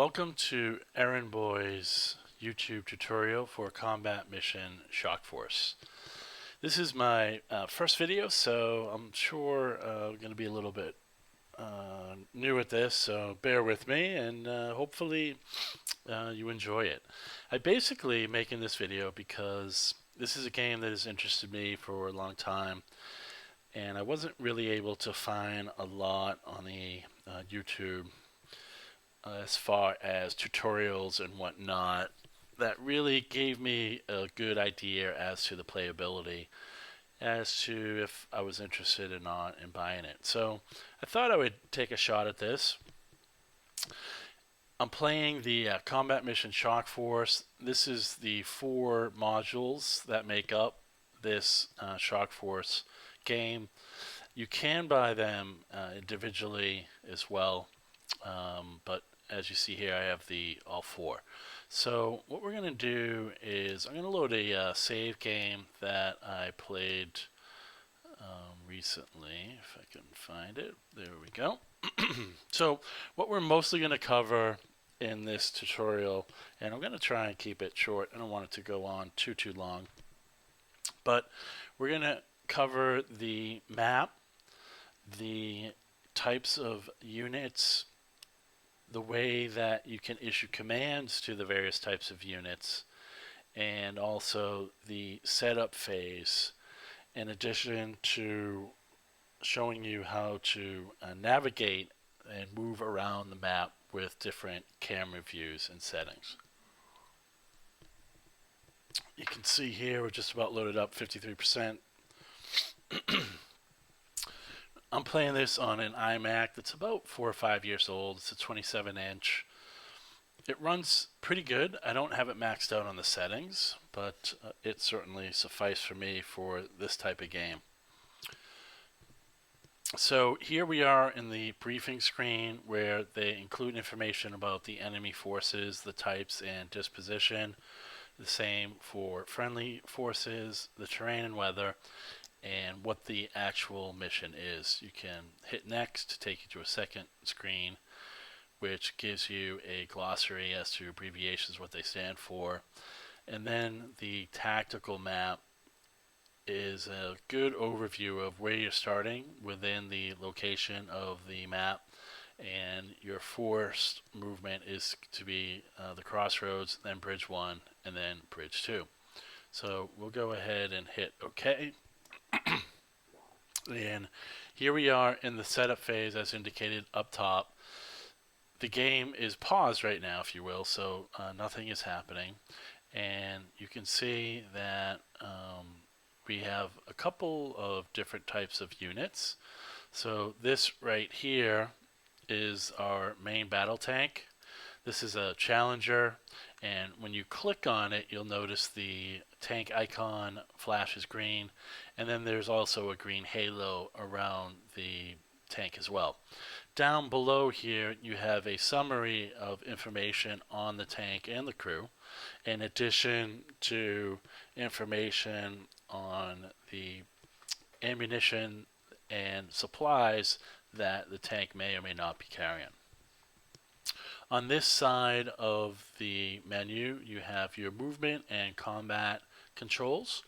Welcome to Errand Boy's YouTube tutorial for Combat Mission Shock Force. This is my first video, so I'm sure I'm going to be a little bit new at this, so bear with me and hopefully you enjoy it. I basically making this video because this is a game that has interested me for a long time, and I wasn't really able to find a lot on the YouTube as far as tutorials and whatnot that really gave me a good idea as to the playability, as to if I was interested or not in buying it. So I thought I would take a shot at this. I'm playing the Combat Mission Shock Force. This is the 4 modules that make up this Shock Force game. You can buy them individually as well, but as you see here, I have all 4. So what we're going to do is I'm going to load a save game that I played recently, if I can find it. There we go. So what we're mostly going to cover in this tutorial, and I'm going to try and keep it short. I don't want it to go on too long. But we're going to cover the map, the types of units, the way that you can issue commands to the various types of units, and also the setup phase, in addition to showing you how to navigate and move around the map with different camera views and settings. You can see here we're just about loaded up 53%. I'm playing this on an iMac that's about 4 or 5 years old. It's a 27-inch. It runs pretty good. I don't have it maxed out on the settings, but it certainly suffices for me for this type of game. So here we are in the briefing screen where they include information about the enemy forces, the types and disposition. The same for friendly forces, the terrain and weather, and what the actual mission is. You can hit next to take you to a second screen, which gives you a glossary as to abbreviations, what they stand for. And then the tactical map is a good overview of where you're starting within the location of the map, and your forced movement is to be the crossroads, then bridge 1, and then bridge 2. So we'll go ahead and hit OK. And here we are in the setup phase as indicated up top. The game is paused right now, if you will, so nothing is happening. And you can see that we have a couple of different types of units. So this right here is our main battle tank. This is a Challenger, and when you click on it, you'll notice the tank icon flashes green, and then there's also a green halo around the tank as well. Down below here, you have a summary of information on the tank and the crew, in addition to information on the ammunition and supplies that the tank may or may not be carrying. On this side of the menu, you have your movement and combat controls.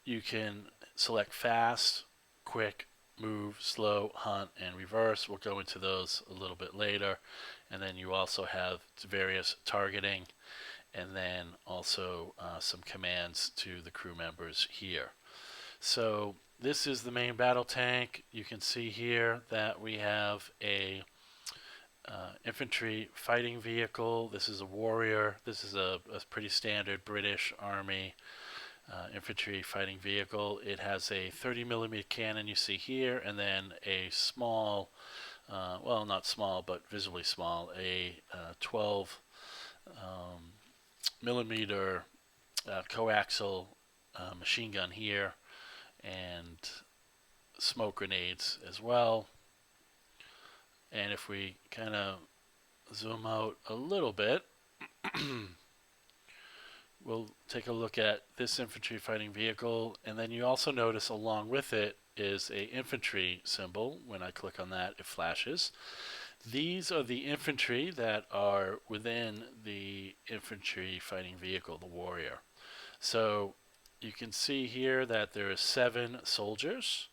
You can select fast, quick, move, slow, hunt, and reverse. We'll go into those a little bit later. And then you also have various targeting, and then also some commands to the crew members here. So this is the main battle tank. You can see here that we have a infantry fighting vehicle. This is a Warrior. This is a pretty standard British Army infantry fighting vehicle. It has a 30mm cannon you see here, and then a small, well, not small, but visibly small, a 12mm coaxial machine gun here, and smoke grenades as well. And if we kind of zoom out a little bit, we'll take a look at this infantry fighting vehicle, and then you also notice along with it is a infantry symbol. When I click on that, it flashes. These are the infantry that are within the infantry fighting vehicle, the warrior. So you can see here that there are 7 soldiers,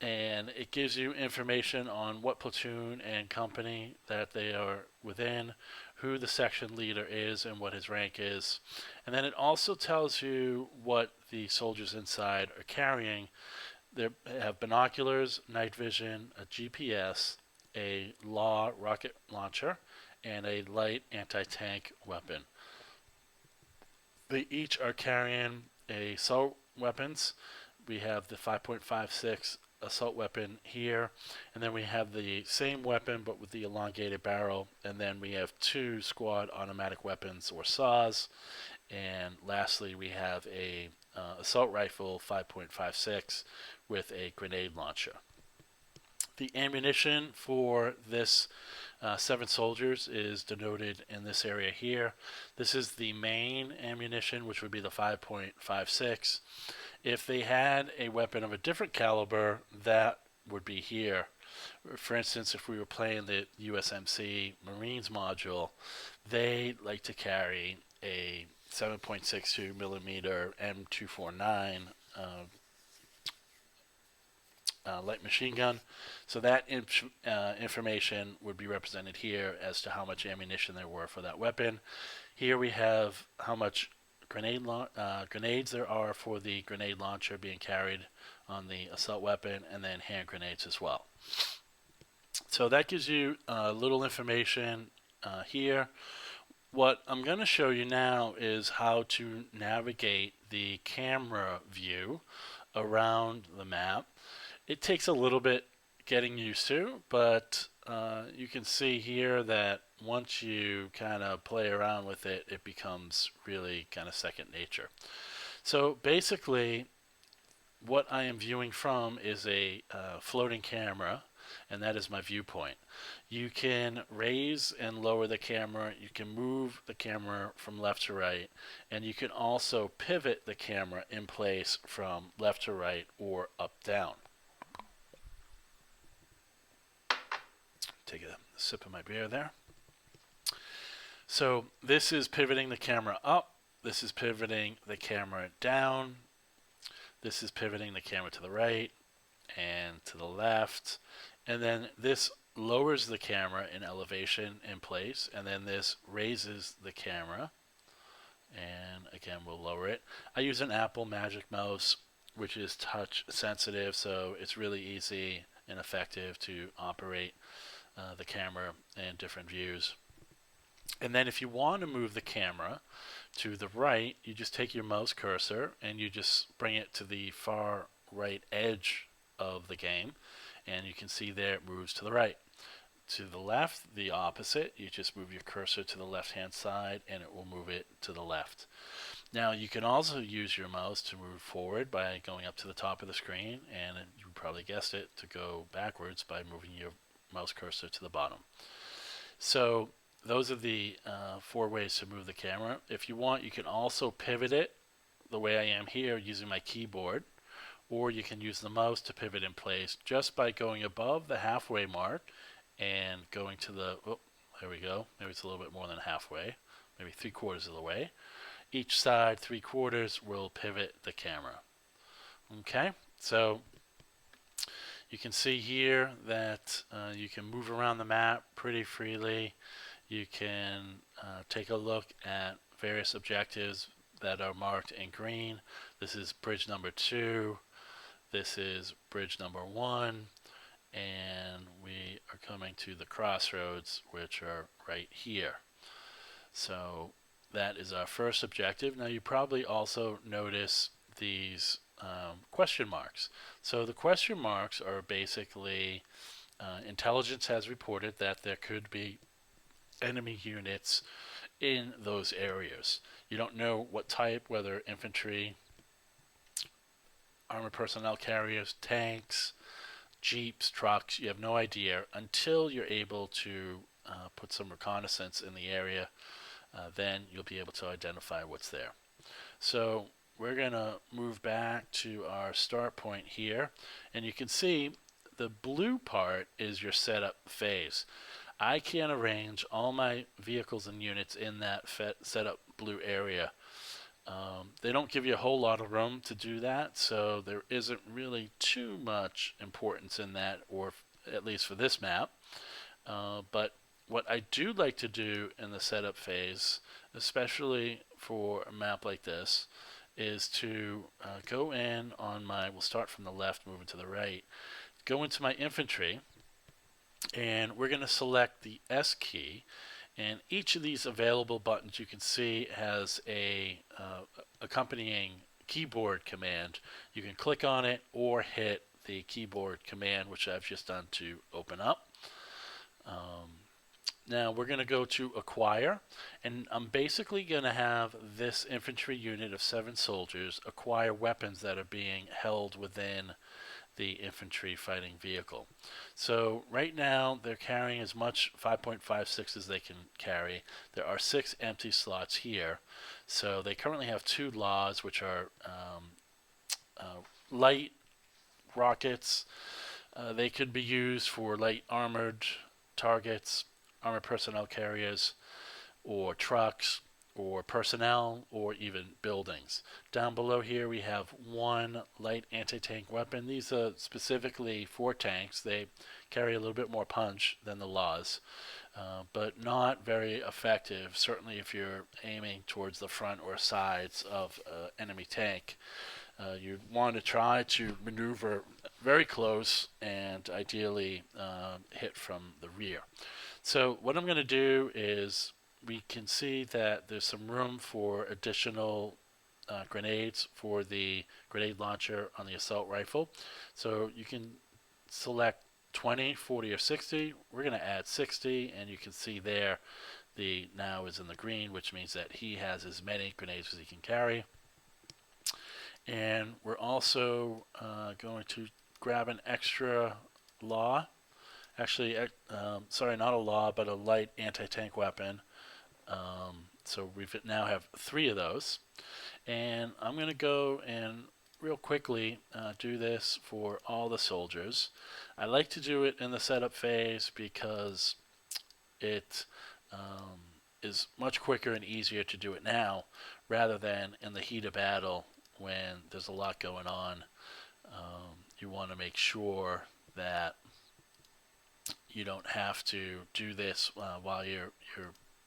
and it gives you information on what platoon and company that they are within, who the section leader is and what his rank is. And then it also tells you what the soldiers inside are carrying. They have binoculars, night vision, a GPS, a law rocket launcher, and a light anti-tank weapon. They each are carrying assault weapons. We have the 5.56 assault weapon here, and then we have the same weapon but with the elongated barrel, and then we have 2 squad automatic weapons or saws, and lastly we have a assault rifle 5.56 with a grenade launcher. The ammunition for this 7 soldiers is denoted in this area here. This is the main ammunition, which would be the 5.56. If they had a weapon of a different caliber, that would be here. For instance, if we were playing the USMC Marines module, they like to carry a 7.62 millimeter M249 light machine gun. So that information would be represented here as to how much ammunition there were for that weapon. Here we have how much grenades there are for the grenade launcher being carried on the assault weapon, and then hand grenades as well. So that gives you little information here. What I'm going to show you now is how to navigate the camera view around the map. It takes a little bit getting used to, but you can see here that once you kind of play around with it, it becomes really kind of second nature. So basically, what I am viewing from is a floating camera, and that is my viewpoint. You can raise and lower the camera, you can move the camera from left to right, and you can also pivot the camera in place from left to right or up down. Take a sip of my beer there. So this is pivoting the camera up, this is pivoting the camera down, this is pivoting the camera to the right and to the left, and then this lowers the camera in elevation in place, and then this raises the camera, and again we'll lower it. I use an Apple Magic Mouse, which is touch sensitive, so it's really easy and effective to operate the camera in different views. And then if you want to move the camera to the right, you just take your mouse cursor and you just bring it to the far right edge of the game, and you can see there it moves to the right. To the left, the opposite, you just move your cursor to the left hand side and it will move it to the left. Now you can also use your mouse to move forward by going up to the top of the screen, and you probably guessed it, to go backwards by moving your mouse cursor to the bottom. So those are the 4 ways to move the camera. If you want, you can also pivot it the way I am here using my keyboard, or you can use the mouse to pivot in place just by going above the halfway mark and going to the, oh, there we go, maybe it's a little bit more than halfway, maybe 3/4 of the way. Each side 3/4 will pivot the camera. Okay, so you can see here that you can move around the map pretty freely. You can take a look at various objectives that are marked in green. This is bridge number 2. This is bridge number 1. And we are coming to the crossroads, which are right here. So that is our first objective. Now you probably also notice these question marks. So the question marks are basically intelligence has reported that there could be enemy units in those areas. You don't know what type, whether infantry, armored personnel carriers, tanks, jeeps, trucks. You have no idea until you're able to put some reconnaissance in the area. Then you'll be able to identify what's there. So we're going to move back to our start point here, and you can see the blue part is your setup phase. I can arrange all my vehicles and units in that setup blue area. They don't give you a whole lot of room to do that, so there isn't really too much importance in that, or at least for this map. But what I do like to do in the setup phase, especially for a map like this, is to go in on my, we'll start from the left, moving to the right, go into my infantry, and we're going to select the S key. And each of these available buttons you can see has a accompanying keyboard command. You can click on it or hit the keyboard command, which I've just done to open up. Now we're going to go to acquire, and I'm basically going to have this infantry unit of 7 soldiers acquire weapons that are being held within the infantry fighting vehicle. So right now they're carrying as much 5.56 as they can carry. There are 6 empty slots here. So they currently have 2 laws, which are light rockets. They could be used for light armored targets, armored personnel carriers, or trucks, or personnel, or even buildings. Down below here we have 1 light anti-tank weapon. These are specifically for tanks. They carry a little bit more punch than the laws, but not very effective, certainly if you're aiming towards the front or sides of an enemy tank. You want to try to maneuver very close and ideally hit from the rear. So what I'm going to do is, we can see that there's some room for additional grenades for the grenade launcher on the assault rifle. So you can select 20, 40, or 60. We're going to add 60, and you can see there the now is in the green, which means that he has as many grenades as he can carry. And we're also going to grab an extra law. Actually, sorry, not a law, but a light anti-tank weapon. So we now have 3 of those. And I'm going to go and real quickly do this for all the soldiers. I like to do it in the setup phase because it is much quicker and easier to do it now rather than in the heat of battle when there's a lot going on. You want to make sure that you don't have to do this while your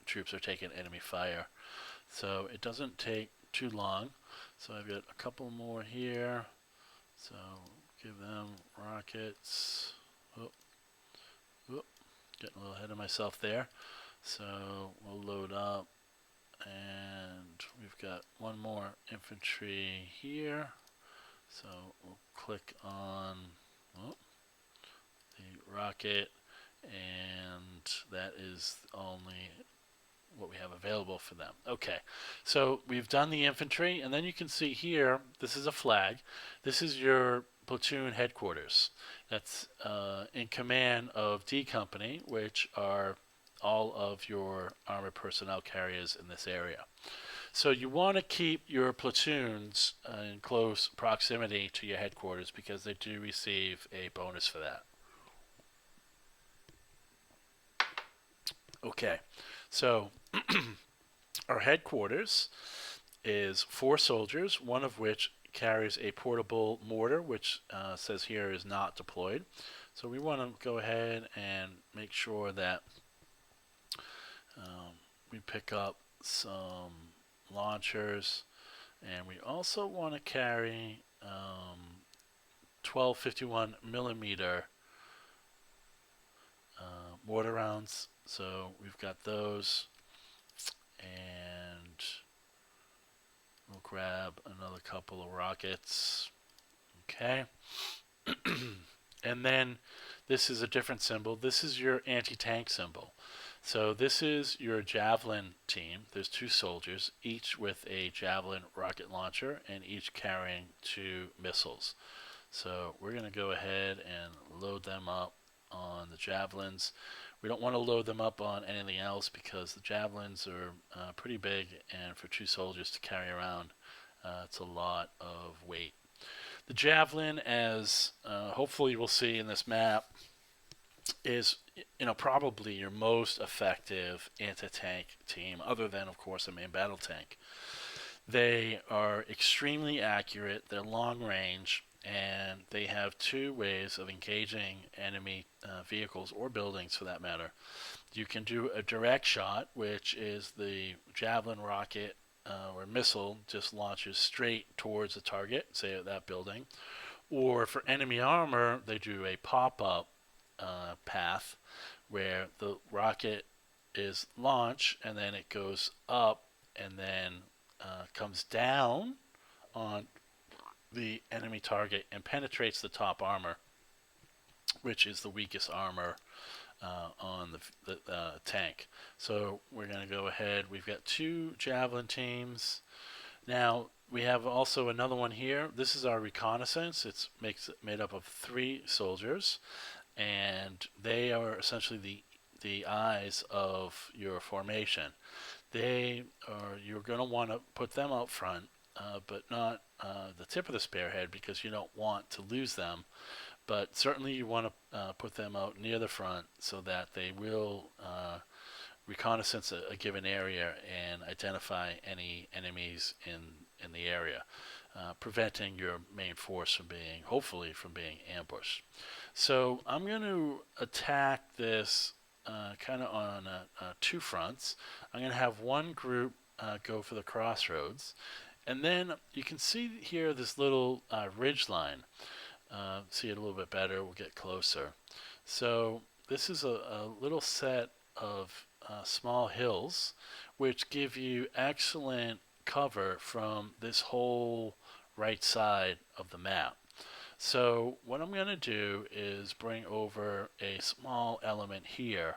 troops are taking enemy fire. So it doesn't take too long. So I've got a couple more here. So give them rockets. Getting a little ahead of myself there. So we'll load up, and we've got 1 more infantry here. So we'll click on the rocket, and that is only what we have available for them. Okay, so we've done the infantry, and then you can see here, this is a flag. This is your platoon headquarters. That's in command of D Company, which are all of your armored personnel carriers in this area. So you want to keep your platoons in close proximity to your headquarters because they do receive a bonus for that. Okay, so our headquarters is 4 soldiers, one of which carries a portable mortar, which says here is not deployed. So we want to go ahead and make sure that we pick up some launchers, and we also want to carry 1251 millimeter mortar rounds. So we've got those, and we'll grab another couple of rockets. Okay. And then this is a different symbol. This is your anti-tank symbol. So this is your javelin team. There's 2 soldiers, each with a javelin rocket launcher and each carrying 2 missiles. So we're going to go ahead and load them up on the javelins. We don't want to load them up on anything else because the javelins are pretty big, and for 2 soldiers to carry around, it's a lot of weight. The javelin, as hopefully we'll see in this map, is probably your most effective anti-tank team, other than of course a main battle tank. They are extremely accurate. They're long range, and they have two ways of engaging enemy vehicles or buildings, for that matter. You can do a direct shot, which is the javelin rocket or missile just launches straight towards the target, say at that building. Or for enemy armor, they do a pop-up path where the rocket is launched and then it goes up and then comes down on the enemy target and penetrates the top armor, which is the weakest armor on the tank. So we're going to go ahead. We've got two javelin teams. Now we have also another one here. This is our reconnaissance. It's made up of 3 soldiers, and they are essentially the eyes of your formation. You're going to want to put them out front, but not the tip of the spearhead, because you don't want to lose them. But certainly you want to put them out near the front so that they will reconnaissance a given area and identify any enemies in the area, preventing your main force from hopefully from being ambushed. So I'm going to attack this kind of on 2 fronts. I'm going to have one group go for the crossroads, and then you can see here this little ridge line. See it a little bit better. We'll get closer. So this is a little set of small hills which give you excellent cover from this whole right side of the map. So what I'm going to do is bring over a small element here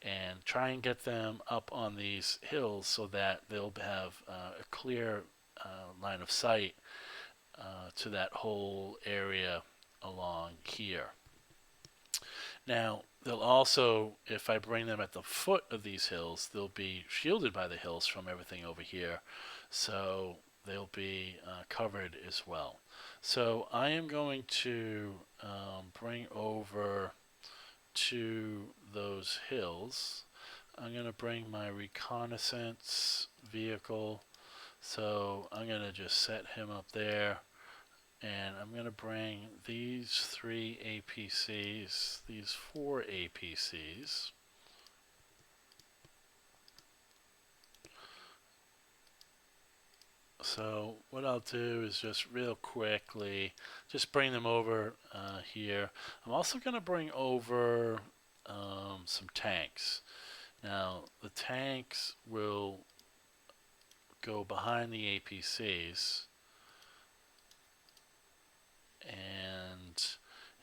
and try and get them up on these hills so that they'll have a clear line of sight to that whole area along here. Now, they'll also, if I bring them at the foot of these hills, they'll be shielded by the hills from everything over here, so they'll be covered as well. So I am going to bring over to those hills. I'm going to bring my reconnaissance vehicle, so I'm going to just set him up there. And I'm going to bring these 3 APCs, these 4 APCs. So what I'll do is just real quickly, just bring them over here. I'm also going to bring over some tanks. Now, the tanks will go behind the APCs. And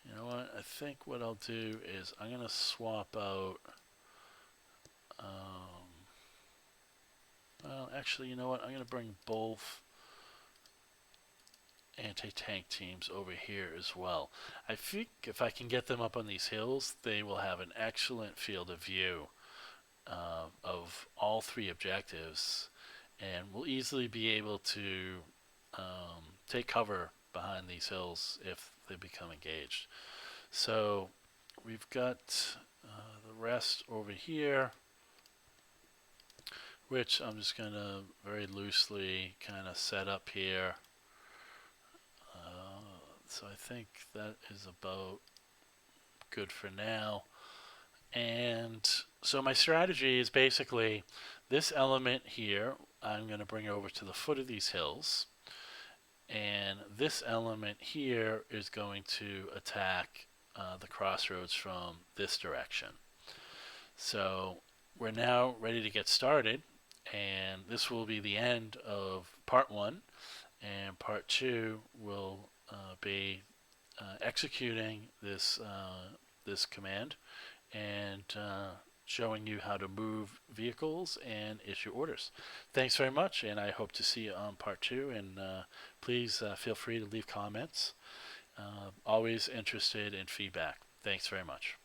you know what? I think what I'll do is I'm going to swap out. Well, actually, you know what? I'm going to bring both anti-tank teams over here as well. I think if I can get them up on these hills, they will have an excellent field of view of all 3 objectives, and we'll easily be able to take cover behind these hills if they become engaged. So we've got the rest over here, which I'm just going to very loosely kind of set up here. So I think that is about good for now. And so my strategy is basically this element here I'm going to bring over to the foot of these hills. And this element here is going to attack the crossroads from this direction. So we're now ready to get started, and this will be the end of part 1, and part 2 will be executing this command and showing you how to move vehicles and issue orders. Thanks very much, and I hope to see you on part 2, and please feel free to leave comments. Always interested in feedback. Thanks very much.